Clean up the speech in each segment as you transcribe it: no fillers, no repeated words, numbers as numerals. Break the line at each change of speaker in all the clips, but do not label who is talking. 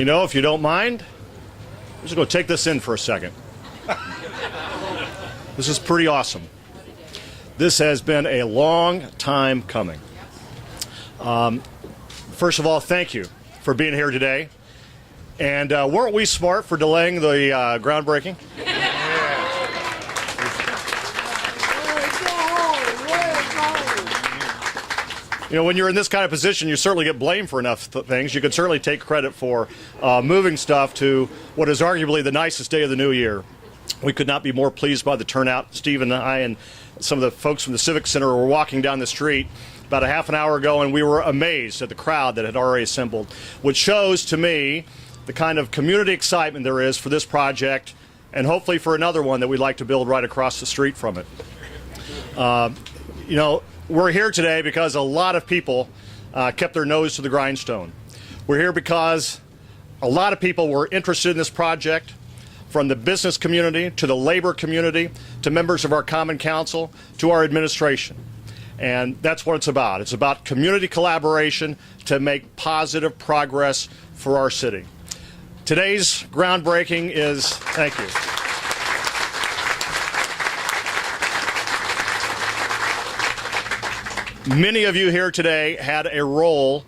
You know, if you don't mind, I'm just going to take this in for a second. This is pretty awesome. This has been a long time coming. First of all, thank you for being here today. And weren't we smart for delaying the groundbreaking? You know, when you're in this kind of position, you certainly get blamed for enough things. You can certainly take credit for moving stuff to what is arguably the nicest day of the new year. We could not be more pleased by the turnout. Steve and I and some of the folks from the Civic Center were walking down the street about a half an hour ago, and we were amazed at the crowd that had already assembled, which shows to me the kind of community excitement there is for this project, and hopefully for another one that we'd like to build right across the street from it. You know, we're here today because a lot of people kept their nose to the grindstone. We're here because a lot of people were interested in this project, from the business community to the labor community to members of our Common Council to our administration. And that's what it's about. It's about community collaboration to make positive progress for our city. Today's groundbreaking is, thank you. Many of you here today had a role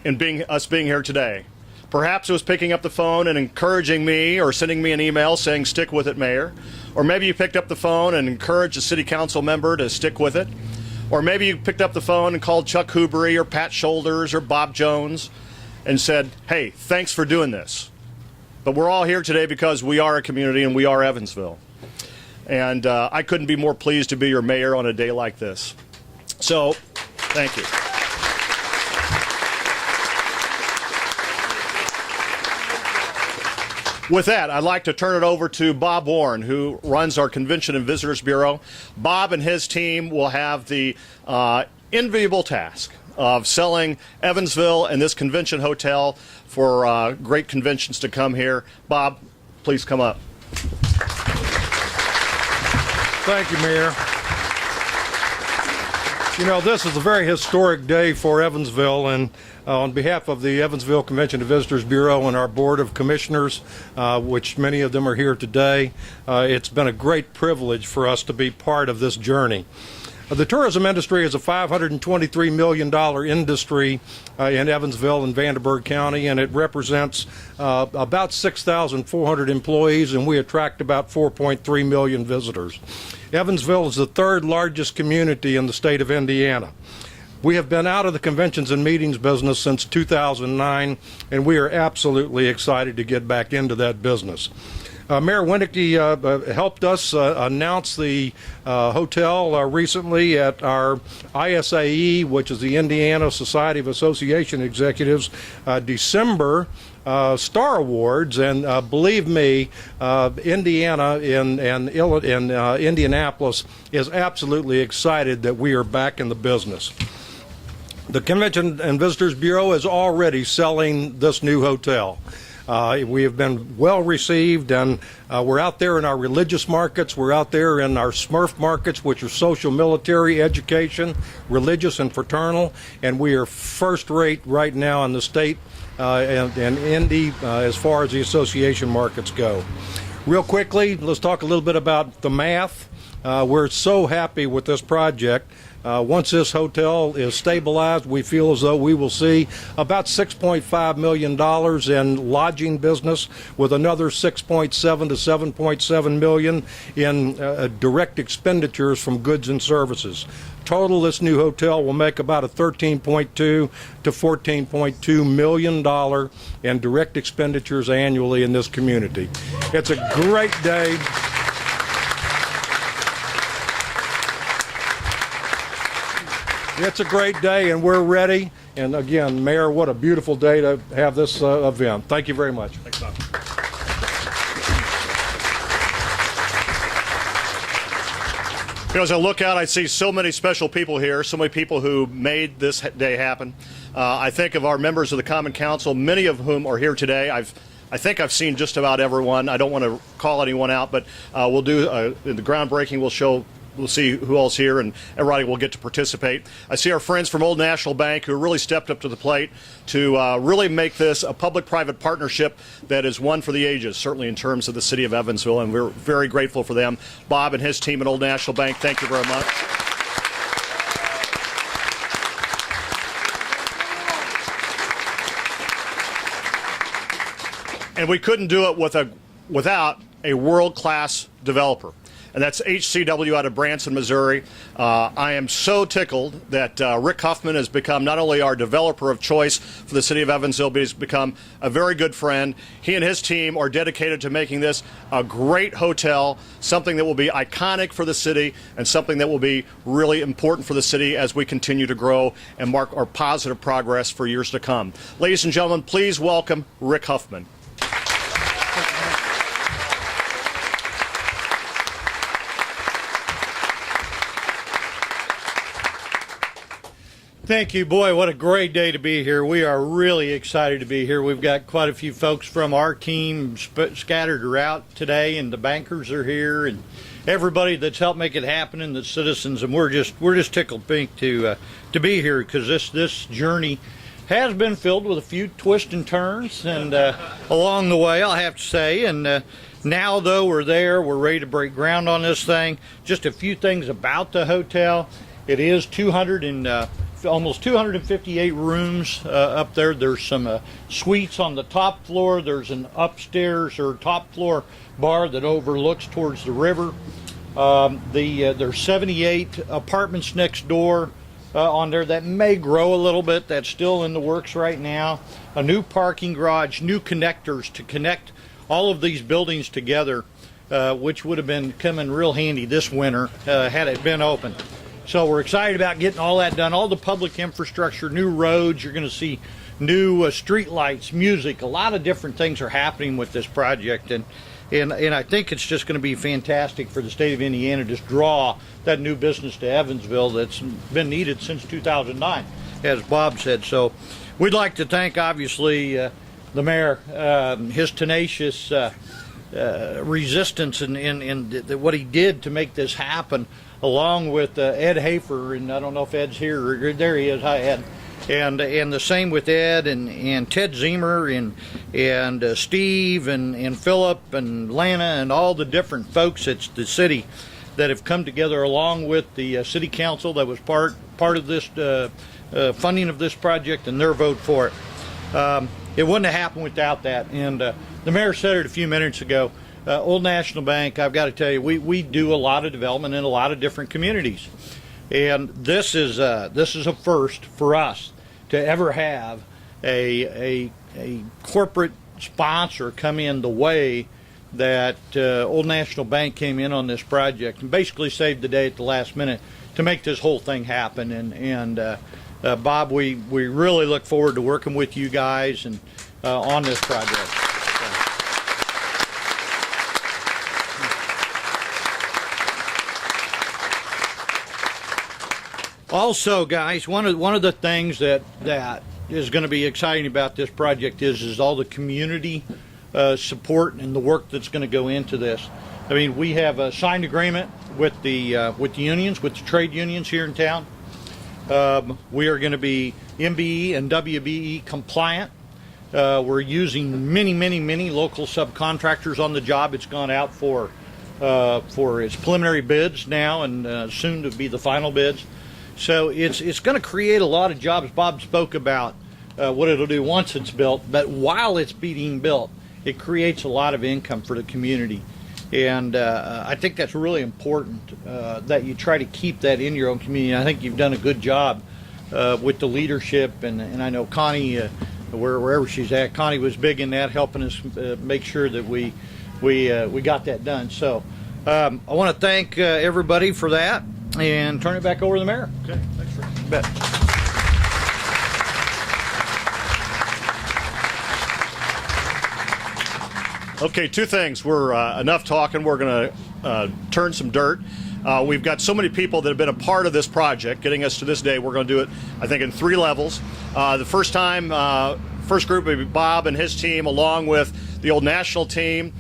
in us being here today. Perhaps it was picking up the phone and encouraging me or sending me an email saying, stick with it, Mayor. Or maybe you picked up the phone and encouraged a city council member to stick with it. Or maybe you picked up the phone and called Chuck Hubery or Pat Shoulders or Bob Jones and said, hey, thanks for doing this. But we're all here today because we are a community and we are Evansville. And I couldn't be more pleased to be your mayor on a day like this. So, thank you. With that, I'd like to turn it over to Bob Warren, who runs our Convention and Visitors Bureau. Bob and his team will have the enviable task of selling Evansville and this convention hotel for great conventions to come here. Bob, please come up.
Thank you, Mayor. You know, this is a very historic day for Evansville, and on behalf of the Evansville Convention and Visitors Bureau and our Board of Commissioners, which many of them are here today, it's been a great privilege for us to be part of this journey. The tourism industry is a $523 million industry in Evansville and Vanderburgh County, and it represents about 6,400 employees, and we attract about 4.3 million visitors. Evansville is the third largest community in the state of Indiana. We have been out of the conventions and meetings business since 2009, and we are absolutely excited to get back into that business. Mayor Winnecke helped us announce the hotel recently at our ISAE, which is the Indiana Society of Association Executives, December Star Awards, and believe me, Indiana and Indianapolis is absolutely excited that we are back in the business. The Convention and Visitors Bureau is already selling this new hotel. We have been well received, and we're out there in our religious markets. We're out there in our SMERF markets, which are social, military, education, religious, and fraternal. And we are first rate right now in the state and Indy as far as the association markets go. Real quickly, let's talk a little bit about the math. We're so happy with this project. Once this hotel is stabilized, we feel as though we will see about $6.5 million in lodging business, with another $6.7 to $7.7 million in direct expenditures from goods and services. Total, this new hotel will make about a $13.2 to $14.2 million in direct expenditures annually in this community. It's a great day. It's a great day, and we're ready. And again, Mayor, what a beautiful day to have this event. Thank you very much.
Thanks, Bob. You know, as I look out, I see so many special people here, so many people who made this day happen. I think of our members of the Common Council, many of whom are here today. I think I've seen just about everyone. I don't want to call anyone out, but we'll do in the groundbreaking. We'll show we'll see who else here, and everybody will get to participate. I see our friends from Old National Bank who really stepped up to the plate to really make this a public-private partnership that is one for the ages, certainly in terms of the city of Evansville, and we're very grateful for them. Bob and his team at Old National Bank, thank you very much. And we couldn't do it without a world-class developer, and that's HCW out of Branson, Missouri. I am so tickled that Rick Huffman has become not only our developer of choice for the city of Evansville, but he's become a very good friend. He and his team are dedicated to making this a great hotel, something that will be iconic for the city and something that will be really important for the city as we continue to grow and mark our positive progress for years to come. Ladies and gentlemen, please welcome Rick Huffman.
Thank you. Boy, what a great day to be here. We are really excited to be here. We've got quite a few folks from our team scattered throughout today, and the bankers are here, and everybody that's helped make it happen, and the citizens, and we're just tickled pink to be here, because this journey has been filled with a few twists and turns, and along the way, I'll have to say, and now though we're there, we're ready to break ground on this thing. Just a few things about the hotel. It is almost 258 rooms up there. There's some suites on the top floor. There's an upstairs or top floor bar that overlooks towards the river. There's 78 apartments next door on there. That may grow a little bit. That's still in the works right now. A new parking garage, new connectors to connect all of these buildings together, which would have been coming real handy this winter had it been open. So we're excited about getting all that done, all the public infrastructure, new roads. You're going to see new street lights, music. A lot of different things are happening with this project, and I think it's just going to be fantastic for the state of Indiana to just draw that new business to Evansville that's been needed since 2009, as Bob said. So we'd like to thank, obviously, the mayor, his tenacious resistance and what he did to make this happen, along with Ed Hafer, and I don't know if Ed's here, or there he is, hi Ed, and the same with Ed and Ted Zemer and Steve and Philip and Lana and all the different folks at the city that have come together, along with the city council that was part of this funding of this project and their vote for it. It wouldn't have happened without that, and the mayor said it a few minutes ago. Old National Bank, I've got to tell you, we do a lot of development in a lot of different communities, and this is a first for us to ever have a corporate sponsor come in the way that Old National Bank came in on this project and basically saved the day at the last minute to make this whole thing happen. And Bob, we really look forward to working with you guys and on this project. Also, guys, one of the things that is going to be exciting about this project is all the community support and the work that's going to go into this. I mean, we have a signed agreement with the unions, with the trade unions here in town. We are going to be MBE and WBE compliant. We're using many local subcontractors on the job. It's gone out for its preliminary bids now, and soon to be the final bids. So it's going to create a lot of jobs. Bob spoke about what it'll do once it's built, but while it's being built, it creates a lot of income for the community. And I think that's really important, that you try to keep that in your own community. I think you've done a good job with the leadership, and I know Connie, wherever she's at, Connie was big in that, helping us make sure that we got that done. So I want to thank everybody for that, and turn it back over to the mayor.
Okay, thanks, Rick.
You bet.
Okay, two things. We're enough talking. We're going to turn some dirt. We've got so many people that have been a part of this project, getting us to this day. We're going to do it, I think, in 3 levels. The first group will be Bob and his team, along with the Old National team,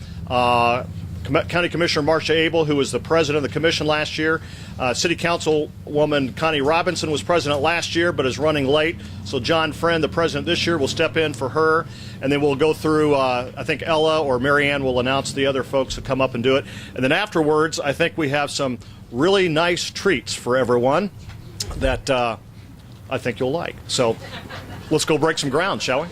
County Commissioner Marcia Abel, who was the president of the commission last year. City Councilwoman Connie Robinson was president last year but is running late. So John Friend, the president this year, will step in for her. And then we'll go through, I think Ella or Mary Ann will announce the other folks that come up and do it. And then afterwards, I think we have some really nice treats for everyone that I think you'll like. So let's go break some ground, shall we?